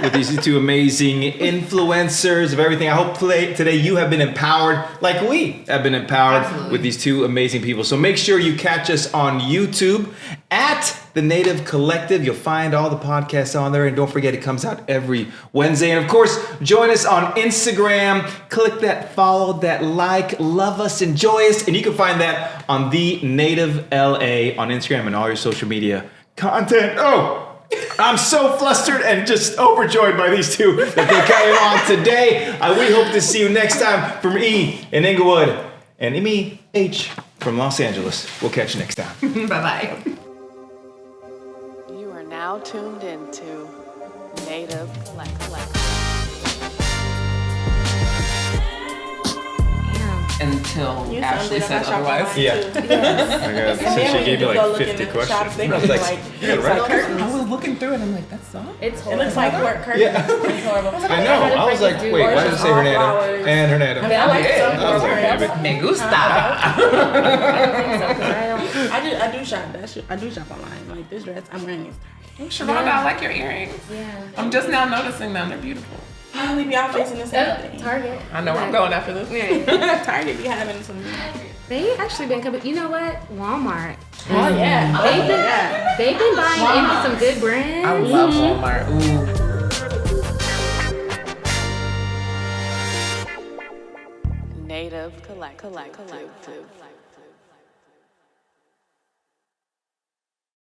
with these two amazing influencers of everything. I hope today you have been empowered like we have been empowered with these two amazing people. So make sure you catch us on YouTube at The Native Collective. You'll find all the podcasts on there. And don't forget, it comes out every Wednesday. And of course, join us on Instagram. Click that follow, that like, love us, enjoy us. And you can find that on The Native LA on Instagram and all your social media content. Oh, I'm so flustered and just overjoyed by these two that they came on today. We hope to see you next time from E in Inglewood and me, H from Los Angeles. We'll catch you next time. Bye-bye. You are now tuned into Native Collective. Until You Ashley summed it up. says I shop otherwise. online, Yeah. too. Oh my God. And then when She gave me you go like look in 50 the questions. shops, they I was look like, like yeah, it's right. like curtains. I was looking through it, I'm like, that's all? It's It looks like work curtains. Yeah. It's horrible. I know. I was like, wait, why did it say Hernando? Flowers. And Hernando. I mean, I like some I was like, flowers. damn it. Me gusta. I do shop. I do shop online. Like this dress, I'm wearing it. Sharonda, I like your earrings. Yeah. I'm just now noticing them. They're beautiful. Oh, we be all facing the same thing. Target. I know where I'm going after this. Yeah. Target be having some. They actually been coming. You know what? Walmart. Oh yeah. They've been buying into some good brands. I love Walmart. Ooh. Native Collective.